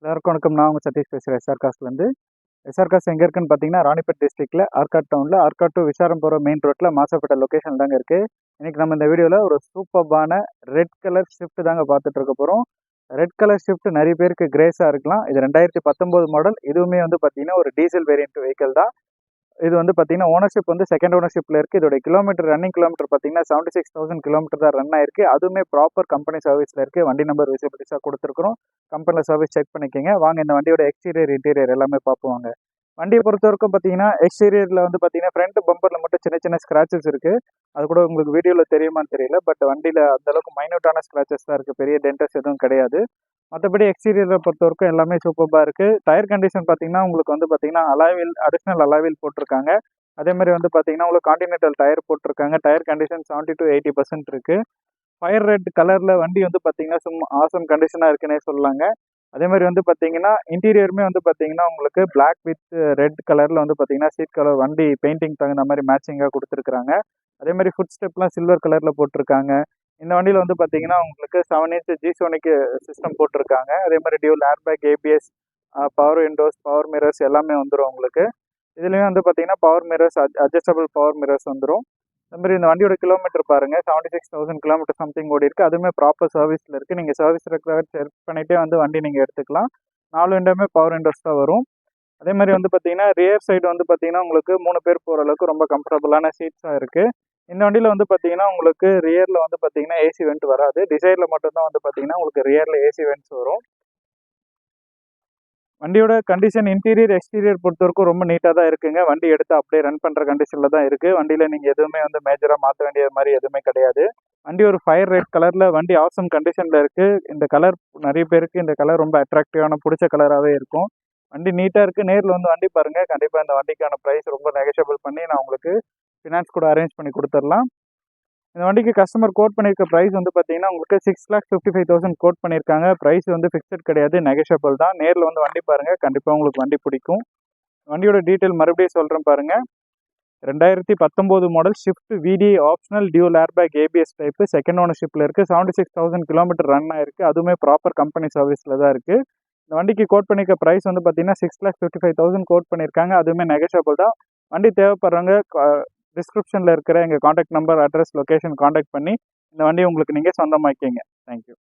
எல்லாருக்கும் வணக்கம். நான் உங்கள் சதீஷ் பேசுகிறேன் எஸ்ஆர் காஸ்ட்லேருந்து. எஸ்ஆர் காஸ்ட் எங்கே இருக்குன்னு பார்த்தீங்கன்னா, ராணிப்பேட் டிஸ்ட்ரிக்ட்டில் ஆர்காட் டவுனில் ஆர்காட் டு விசாரம் போகிற மெயின் ரோட்டில் மாசப்பட்ட லொக்கேஷன் தாங்க இருக்குது. இன்றைக்கி நம்ம இந்த வீடியோவில் ஒரு சூப்பர்பான ரெட் கலர் ஷிஃப்ட் தாங்க பார்த்துட்டு இருக்க போகிறோம். ரெட் கலர் ஷிஃப்ட் நிறைய பேருக்கு கிரேஸாக இருக்கலாம். இது 2019 மாடல். இதுவுமே வந்து பார்த்தீங்கன்னா ஒரு டீசல் வேரியன்ட் வெஹிக்கிள் தான். இது வந்து பார்த்தீங்கன்னா ஓனர்ஷிப் வந்து செகண்ட் ஓனர்ஷிப்பில் இருக்குது. இதோட ரன்னிங் கிலோமீட்டர் பார்த்தீங்கன்னா 76,000 கிலோமீட்டர் தான் ரன் ஆயிருக்கு. அதுவுமே ப்ராப்பர் கம்பெனி சர்வீஸில் இருக்குது. வண்டி நம்பர் விசிபிலிட்டிஸாக கொடுத்துருக்குறோம். கம்பெனியில் சர்வீஸ் செக் பண்ணிக்கோங்க. வாங்க இந்த வண்டியோட எக்ஸ்டீரியர் இன்டீரியர் எல்லாமே பார்ப்போங்க. வண்டியை பொறுத்த வரைக்கும் பார்த்தீங்கன்னா எக்ஸ்டீரியரில் வந்து பார்த்தீங்கன்னா ஃப்ரண்ட் பம்பரில் மட்டும் சின்ன சின்ன ஸ்க்ராச்சஸ் இருக்குது. அது கூட உங்களுக்கு வீடியோவில் தெரியுமான்னு தெரியல. பட் வண்டியில் அந்தளவுக்கு மைன்யூட்டான ஸ்க்ராச்சஸ் தான் இருக்குது. பெரிய டென்டஸ் எதுவும் கிடையாது. மற்றபடி எக்ஸ்டீரியரை பொறுத்த வரைக்கும் எல்லாமே சூப்பராக இருக்குது. டயர் கண்டிஷன் பார்த்தீங்கன்னா உங்களுக்கு வந்து பார்த்தீங்கன்னா அடிஷ்னல் அலாவில் போட்டிருக்காங்க. அதேமாதிரி வந்து பார்த்தீங்கன்னா உங்களுக்கு கான்டினென்டல் டயர் போட்டிருக்காங்க. டயர் கண்டிஷன் 70 to 80% இருக்குது. ஃபயர் ரெட் கலரில் வண்டி வந்து பார்த்தீங்கன்னா ஆசம் கண்டிஷனாக இருக்குன்னே சொல்லலாங்க. அதே மாதிரி வந்து பார்த்தீங்கன்னா இன்டீரியருமே வந்து பார்த்தீங்கன்னா உங்களுக்கு பிளாக் வித் ரெட் கலரில் வந்து பார்த்தீங்கன்னா சீட் கலர் வண்டி பெயிண்டிங் தகுந்த மாதிரி மேட்சிங்காக கொடுத்துருக்குறாங்க. அதே மாதிரி ஃபுட் ஸ்டெப்லாம் சில்வர் கலரில் போட்டிருக்காங்க. இந்த வண்டியில் வந்து பார்த்தீங்கன்னா உங்களுக்கு 7 inch ஜிசோனிக்கு சிஸ்டம் போட்டிருக்காங்க. அதே மாதிரி dual airbag, ABS, power Windows, power mirrors எல்லாமே வந்துடும் உங்களுக்கு. இதுலேயும் வந்து பார்த்தீங்கன்னா power mirrors, adjustable power mirrors வந்துடும். அது மாதிரி இந்த வண்டியோட கிலோமீட்டர் பாருங்கள், 76,000 கிலோமீட்டர் சம்திங் ஓடி இருக்குது. அதுவுமே ப்ராப்பர் சர்வீஸில் இருக்குது. நீங்கள் சர்வீஸ் ரெக்கார்ட் செக் பண்ணிகிட்டே வந்து வண்டி நீங்கள் எடுத்துக்கலாம். 4 விண்டோமே பவர் விண்டோஸ் தான் வரும். அதே மாதிரி வந்து பார்த்தீங்கன்னா ரியர் சைடு வந்து பார்த்தீங்கன்னா உங்களுக்கு 3 பேர் போகிற அளவுக்கு ரொம்ப கம்ஃபர்டபுளான சீட்ஸாக இருக்குது. இந்த வண்டியில் வந்து பார்த்தீங்கன்னா உங்களுக்கு ரியரில் வந்து பார்த்தீங்கன்னா ஏசி வெண்ட் வராது. டிசைரில் மட்டும்தான் வந்து பார்த்தீங்கன்னா உங்களுக்கு ரியரில் ஏசி வெண்ட்ஸ் வரும். வண்டியோட கண்டிஷன் இன்டீரியர் எக்ஸ்டீரியர் பொறுத்த வரைக்கும் ரொம்ப நீட்டாக தான் இருக்குங்க. வண்டி எடுத்து அப்படியே ரன் பண்ணுற கண்டிஷனில் தான் இருக்குது. வண்டியில் நீங்கள் எதுவுமே வந்து மேஜராக மாற்ற வேண்டிய மாதிரி எதுவுமே கிடையாது. வண்டி ஒரு ஃபயர் ரெட் கலரில் வண்டி ஆசம் கண்டிஷனில் இருக்குது. இந்த கலர் நிறைய பேருக்கு இந்த கலர் ரொம்ப அட்ராக்டிவான பிடிச்ச கலராகவே இருக்கும். வண்டி நீட்டாக இருக்குது. நேரில் வந்து வண்டி பாருங்கள். கண்டிப்பாக இந்த வண்டிக்கான ப்ரைஸ் ரொம்ப நெகோஷியபிள் பண்ணி நான் உங்களுக்கு ஃபினான்ஸ் கூட அரேஞ்ச் பண்ணி கொடுத்துடலாம். இந்த வண்டிக்கு கஸ்டமர் கோட் பண்ணியிருக்க ப்ரைஸ் வந்து பார்த்தீங்கன்னா உங்களுக்கு 6,55,000 கோட் பண்ணியிருக்காங்க. ப்ரைஸ் வந்து ஃபிக்ஸட் கிடையாது, நெகோஷியபிள் தான். நேரில் வந்து வண்டி பாருங்கள், கண்டிப்பாக உங்களுக்கு வண்டி பிடிக்கும். வண்டியோட டீட்டெயில் மறுபடியும் சொல்கிறேன் பாருங்கள். 2019 model Swift VD optional dual airbag ABS type second ஓனர்ஷிப்பில் இருக்குது. 76,000 கிலோமீட்டர் ரன் ஆயிருக்கு. அதுவுமே ப்ராப்பர் கம்பெனி சர்வீஸில் தான் இருக்குது. இந்த வண்டிக்கு கோட் பண்ணியிருக்க ப்ரைஸ் வந்து பார்த்தீங்கன்னா 6,55,000 கோட் பண்ணியிருக்காங்க. அதுவுமே நெகோஷியபிள் தான். வண்டி தேவைப்படுறவங்க டிஸ்கிரிப்ஷனில் இருக்கிற எங்கள் contact number, address, location contact பண்ணி இந்த வண்டியை உங்களுக்கு நீங்கள் சொந்தமாக்கிங்க. தேங்க்யூ.